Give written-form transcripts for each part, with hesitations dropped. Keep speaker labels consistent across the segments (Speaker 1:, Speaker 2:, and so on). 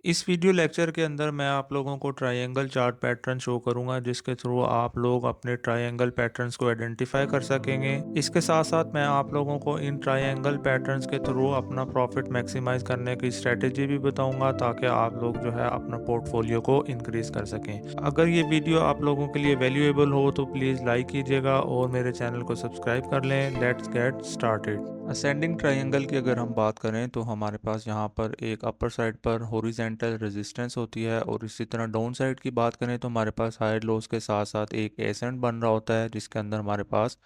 Speaker 1: इस video lecture के अंदर मैं आप लोगों को ट्रायंगल चार्ट पैटर्न शो करूंगा जिसके थ्रू आप लोग अपने ट्रायंगल पैटर्न्स को आइडेंटिफाई कर सकेंगे। इसके साथ साथ मैं आप लोगों को इन ट्रायंगल पैटर्न्स के थ्रू अपना प्रॉफिट मैक्सिमाइज करने की स्ट्रेटेजी भी बताऊंगा ताकि आप लोग जो है अपना पोर्टफोलियो को इंक्रीज कर सकें। अगर ये वीडियो आप लोगों के लिए वैल्यूएबल हो तो प्लीज़ लाइक कीजिएगा और मेरे चैनल को सब्सक्राइब कर लें। Let's get started. Ascending triangle की अगर हम बात करें तो हमारे पास यहाँ पर एक अपर साइड पर हॉरिजेंटल रेजिस्टेंस होती है और इसी तरह डाउन साइड की बात करें तो हमारे पास हायर लोज के साथ साथ एक एसेंट बन रहा होता है जिसके अंदर हमारे पास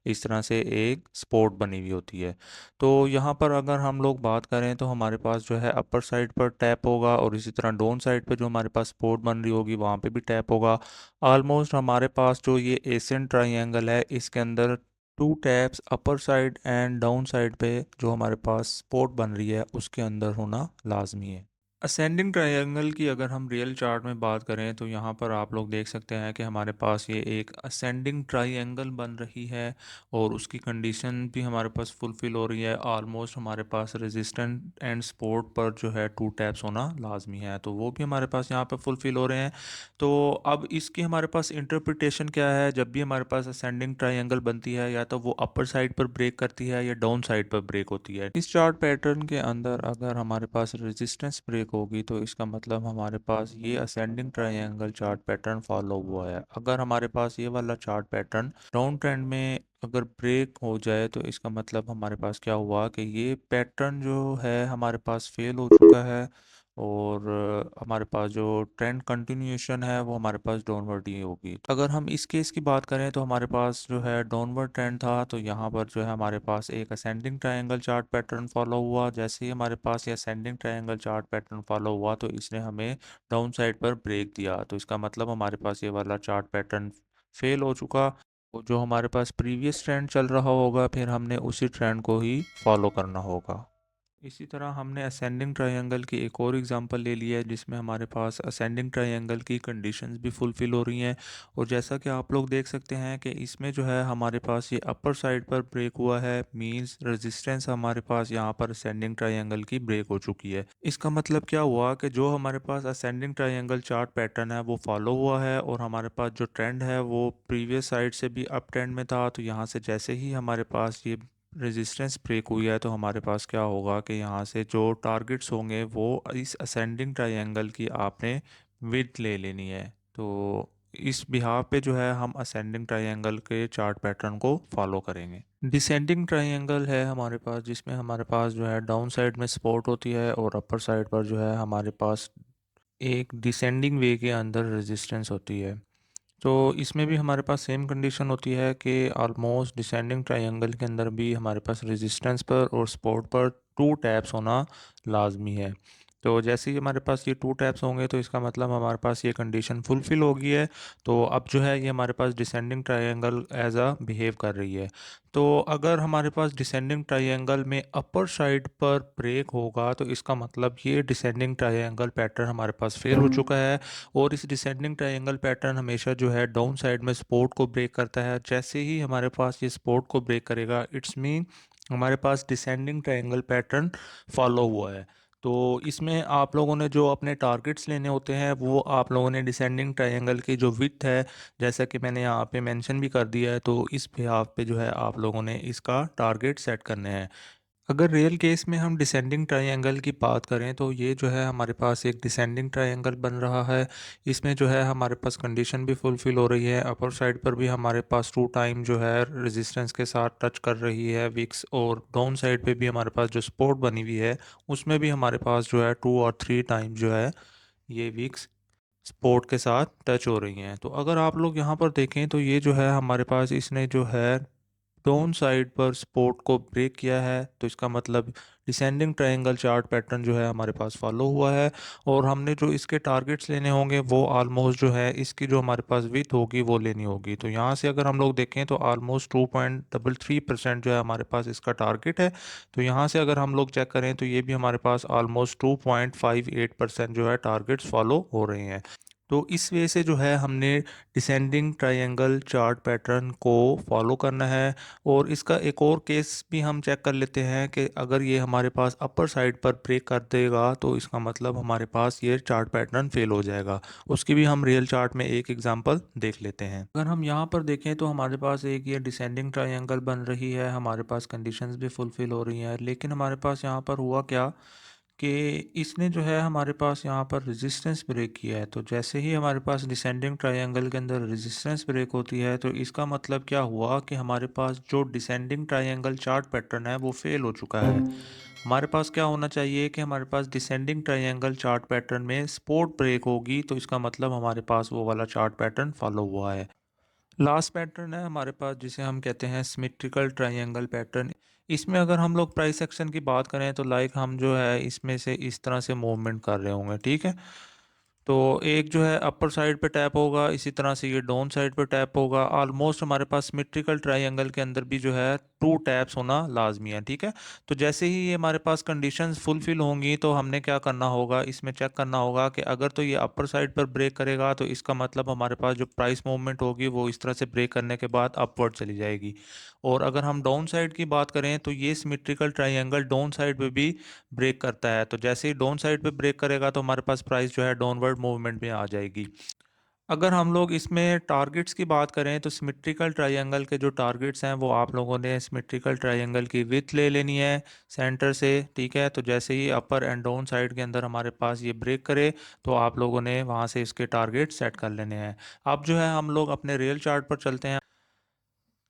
Speaker 1: इस तरह से एक सपोर्ट बनी हुई होती है। तो यहाँ पर अगर हम लोग बात करें तो हमारे पास जो है अपर साइड पर टैप होगा और इसी तरह डाउन साइड पर जो हमारे पास सपोर्ट बन रही होगी वहाँ पे भी टैप होगा। ऑलमोस्ट हमारे पास जो ये एसेंट ट्रायंगल है इसके अंदर two taps upper side and down side पे जो हमारे पास स्पॉट बन रही है उसके अंदर होना लाजमी है। असेंडिंग ट्रायंगल की अगर हम रियल चार्ट में बात करें तो यहाँ पर आप लोग देख सकते हैं कि हमारे पास ये एक असेंडिंग ट्रायंगल बन रही है और उसकी कंडीशन भी हमारे पास फुलफिल हो रही है। ऑलमोस्ट हमारे पास रेजिस्टेंट एंड सपोर्ट पर जो है टू टैप्स होना लाजमी है तो वो भी हमारे पास यहाँ पर फुलफिल हो रहे हैं। तो अब इसकी हमारे पास इंटरप्रिटेशन क्या है, जब भी हमारे पास असेंडिंग ट्रायंगल बनती है या तो वो अपर साइड पर ब्रेक करती है या डाउन साइड पर ब्रेक होती है। इस चार्ट पैटर्न के अंदर अगर हमारे पास रेजिस्टेंस ब्रेक होगी तो इसका मतलब हमारे पास ये ascending triangle chart pattern follow हुआ है। अगर हमारे पास ये वाला चार्ट पैटर्न डाउन ट्रेंड में अगर ब्रेक हो जाए तो इसका मतलब हमारे पास क्या हुआ कि ये पैटर्न जो है हमारे पास फेल हो चुका है और हमारे पास जो ट्रेंड कंटिन्यूएशन है वो हमारे पास डाउनवर्ड ही होगी। तो अगर हम इस केस की बात करें तो हमारे पास जो है डाउनवर्ड ट्रेंड था तो यहाँ पर जो है हमारे पास एक ascending triangle chart pattern follow हुआ। जैसे ही हमारे पास ये ascending triangle chart pattern follow हुआ तो इसने हमें डाउन साइड पर ब्रेक दिया तो इसका मतलब हमारे पास ये वाला चार्ट पैटर्न फेल हो चुका। और जो हमारे पास प्रीवियस ट्रेंड चल रहा होगा फिर हमने उसी ट्रेंड को ही फॉलो करना होगा। इसी तरह हमने असेंडिंग ट्रायंगल की एक और एग्जांपल ले लिया है जिसमें हमारे पास असेंडिंग ट्रायंगल की कंडीशंस भी फुलफिल हो रही हैं। और जैसा कि आप लोग देख सकते हैं कि इसमें जो है हमारे पास ये अपर साइड पर ब्रेक हुआ है, मींस रेजिस्टेंस हमारे पास यहाँ पर असेंडिंग ट्रायंगल की ब्रेक हो चुकी है। इसका मतलब क्या हुआ कि जो हमारे पास असेंडिंग ट्रायंगल चार्ट पैटर्न है वो फॉलो हुआ है और हमारे पास जो ट्रेंड है वो प्रीवियस साइड से भी अप ट्रेंड में था। तो यहाँ से जैसे ही हमारे पास ये रेजिस्टेंस ब्रेक हुई है तो हमारे पास क्या होगा कि यहाँ से जो टारगेट्स होंगे वो इस असेंडिंग ट्रायंगल की आपने विड्थ ले लेनी है। तो इस बिहाफ पे जो है हम असेंडिंग ट्रायंगल के चार्ट पैटर्न को फॉलो करेंगे। डिसेंडिंग ट्रायंगल है हमारे पास जिसमें हमारे पास जो है डाउन साइड में सपोर्ट होती है और अपर साइड पर जो है हमारे पास एक डिसेंडिंग वे के अंदर रेजिस्टेंस होती है। तो इसमें भी हमारे पास सेम कंडीशन होती है कि ऑलमोस्ट डिसेंडिंग ट्रायंगल के अंदर भी हमारे पास रेजिस्टेंस पर और सपोर्ट पर टू टैप्स होना लाजमी है। तो जैसे ही हमारे पास ये टू टैप्स होंगे तो इसका मतलब हमारे पास ये कंडीशन फुलफिल हो गई है। तो अब जो है ये हमारे पास descending triangle as a behave कर रही है। तो अगर हमारे पास डिसेंडिंग ट्रायंगल में अपर साइड पर ब्रेक होगा तो इसका मतलब ये डिसेंडिंग ट्रायंगल पैटर्न हमारे पास फेल हो चुका है। और इस डिसेंडिंग ट्रायंगल पैटर्न हमेशा जो है डाउन साइड में सपोर्ट को ब्रेक करता है। जैसे ही हमारे पास ये सपोर्ट को ब्रेक करेगा इट्स मीन हमारे पास डिसेंडिंग ट्रायंगल पैटर्न फॉलो हुआ है। तो इसमें आप लोगों ने जो अपने टारगेट्स लेने होते हैं वो आप लोगों ने डिसेंडिंग ट्रायंगल की जो विड्थ है जैसा कि मैंने यहाँ पे मेंशन भी कर दिया है तो इस बिहाफ पे जो है आप लोगों ने इसका टारगेट सेट करने हैं। अगर रियल केस में हम डिसेंडिंग ट्रायंगल की बात करें तो ये जो है हमारे पास एक डिसेंडिंग ट्रायंगल बन रहा है। इसमें जो है हमारे पास कंडीशन भी फुलफिल हो रही है। अपर साइड पर भी हमारे पास टू टाइम जो है रेजिस्टेंस के साथ टच कर रही है विक्स और डाउन साइड पे भी हमारे पास जो सपोर्ट बनी हुई है उसमें भी हमारे पास जो है टू और थ्री टाइम जो है ये विक्स सपोर्ट के साथ टच हो रही हैं। तो अगर आप लोग यहाँ पर देखें तो ये जो है हमारे पास इसने जो है डाउन साइड पर सपोर्ट को ब्रेक किया है तो इसका मतलब डिसेंडिंग ट्रायंगल चार्ट पैटर्न जो है हमारे पास फॉलो हुआ है। और हमने जो इसके टारगेट्स लेने होंगे वो ऑलमोस्ट जो है इसकी जो हमारे पास विथ होगी वो लेनी होगी। तो यहाँ से अगर हम लोग देखें तो ऑलमोस्ट 2.33% जो है हमारे पास इसका टारगेट है। तो यहाँ से अगर हम लोग चेक करें तो ये भी हमारे पास ऑलमोस्ट 2.58% जो है टारगेट्स फॉलो हो रहे हैं। तो इस वजह से जो है हमने डिसेंडिंग ट्रायंगल चार्ट पैटर्न को फॉलो करना है। और इसका एक और केस भी हम चेक कर लेते हैं कि अगर ये हमारे पास अपर साइड पर ब्रेक कर देगा तो इसका मतलब हमारे पास ये चार्ट पैटर्न फेल हो जाएगा। उसकी भी हम रियल चार्ट में एक एग्जांपल देख लेते हैं। अगर हम यहाँ पर देखें तो हमारे पास एक ये डिसेंडिंग ट्रायंगल बन रही है, हमारे पास कंडीशंस भी फुलफिल हो रही हैं, लेकिन हमारे पास यहाँ पर हुआ क्या कि इसने जो है हमारे पास यहाँ पर रेजिस्टेंस ब्रेक किया है। तो जैसे ही हमारे पास डिसेंडिंग ट्रायंगल के अंदर रेजिस्टेंस ब्रेक होती है तो इसका मतलब क्या हुआ कि हमारे पास जो डिसेंडिंग ट्रायंगल चार्ट पैटर्न है वो फेल हो चुका है। हमारे पास क्या होना चाहिए कि हमारे पास डिसेंडिंग ट्रायंगल चार्ट पैटर्न में सपोर्ट ब्रेक होगी, तो इसका मतलब हमारे पास वो वाला चार्ट पैटर्न फॉलो हुआ है। लास्ट पैटर्न है हमारे पास जिसे हम कहते हैं सिमेट्रिकल ट्रायंगल पैटर्न। इसमें अगर हम लोग प्राइस एक्शन की बात करें तो लाइक हम जो है इसमें से इस तरह से मूवमेंट कर रहे होंगे, ठीक है। तो एक जो है अपर साइड पे टैप होगा, इसी तरह से ये डाउन साइड पे टैप होगा। ऑलमोस्ट हमारे पास सिमेट्रिकल ट्रायंगल के अंदर भी जो है टू टैप्स होना लाजमी है, ठीक है। तो जैसे ही ये हमारे पास कंडीशंस फुलफिल होंगी तो हमने क्या करना होगा, इसमें चेक करना होगा कि अगर तो ये अपर साइड पर ब्रेक करेगा तो इसका मतलब हमारे पास जो प्राइस मूवमेंट होगी वो इस तरह से ब्रेक करने के बाद अपवर्ड चली जाएगी। और अगर हम डाउन साइड की बात करें तो ये सिमेट्रिकल ट्रायंगल डाउन साइड पे भी ब्रेक करता है। तो जैसे ही डाउन साइड पे ब्रेक करेगा तो हमारे पास प्राइस जो है डाउनवर्ड मूवमेंट में आ जाएगी। अगर हम लोग इसमें टारगेट्स की बात करें तो सिमेट्रिकल ट्रायंगल के जो टारगेट्स हैं वो आप लोगों ने सिमेट्रिकल ट्रायंगल की विड्थ ले लेनी है सेंटर से, ठीक है। तो जैसे ही अपर एंड डाउन साइड के अंदर हमारे पास ये ब्रेक करे तो आप लोगों ने वहाँ से इसके टारगेट सेट कर लेने हैं। अब जो है हम लोग अपने रियल चार्ट पर चलते हैं।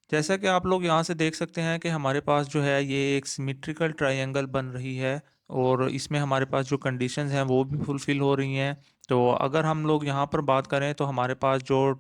Speaker 1: जैसा कि आप लोग यहाँ से देख सकते हैं कि हमारे पास जो है ये एक सिमेट्रिकल ट्रायंगल बन रही है और इसमें हमारे पास जो कंडीशंस हैं वो भी फुलफिल हो रही हैं। तो अगर हम लोग यहाँ पर बात करें तो हमारे पास जो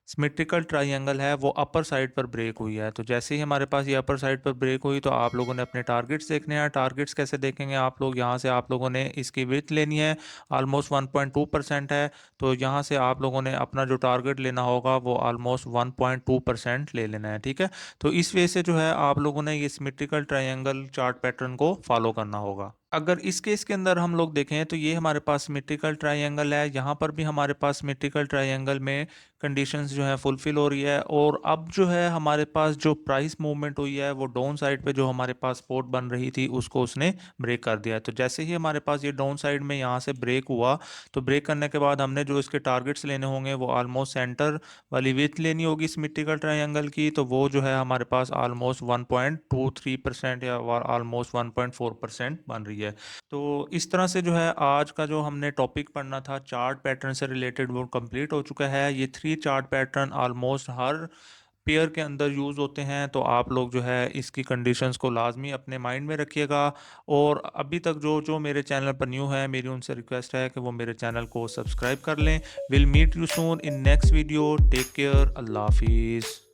Speaker 1: सिमेट्रिकल ट्रायंगल है वो अपर साइड पर ब्रेक हुई है। तो जैसे ही हमारे पास ये अपर साइड पर ब्रेक हुई तो आप लोगों ने अपने टारगेट्स देखने हैं। टारगेट्स कैसे देखेंगे आप लोग, यहाँ से आप लोगों ने इसकी विड्थ लेनी है, ऑलमोस्ट 1.2% है। तो यहाँ से आप लोगों ने अपना जो टारगेट लेना होगा वो ऑलमोस्ट 1.2% ले लेना है, ठीक है। तो इस वजह से जो है आप लोगों ने ये सिमेट्रिकल ट्रायंगल चार्ट पैटर्न को फॉलो करना होगा। अगर इस केस के अंदर हम लोग देखें तो ये हमारे पास सिमेट्रिकल ट्रायंगल है, यहाँ पर भी हमारे पास सिमेट्रिकल ट्रायंगल में कंडीशंस जो है फुलफिल हो रही है। और अब जो है हमारे पास जो प्राइस मूवमेंट हुई है वो डाउन साइड पे जो हमारे पास सपोर्ट बन रही थी उसको उसने ब्रेक कर दिया है। तो जैसे ही हमारे पास ये डाउन साइड में यहाँ से ब्रेक हुआ तो ब्रेक करने के बाद हमने जो इसके टारगेट्स लेने होंगे वो ऑलमोस्ट सेंटर वाली विड्थ लेनी होगी सिमेट्रिकल ट्रायंगल की। तो वो जो है हमारे पास ऑलमोस्ट 1.23% या ऑलमोस्ट 1.4% बन रही है। तो इस तरह से जो है आज का जो हमने टॉपिक पढ़ना था चार्ट पैटर्न से रिलेटेड वो कंप्लीट हो चुका है। ये 3 चार्ट पैटर्न ऑलमोस्ट हर पेयर के अंदर यूज़ होते हैं। तो आप लोग जो है इसकी कंडीशंस को लाजमी अपने माइंड में रखिएगा। और अभी तक जो जो मेरे चैनल पर न्यू है मेरी उनसे रिक्वेस्ट है कि वो मेरे चैनल को सब्सक्राइब कर लें। Will meet you soon in next video. Take care, अल्लाह हाफिज़।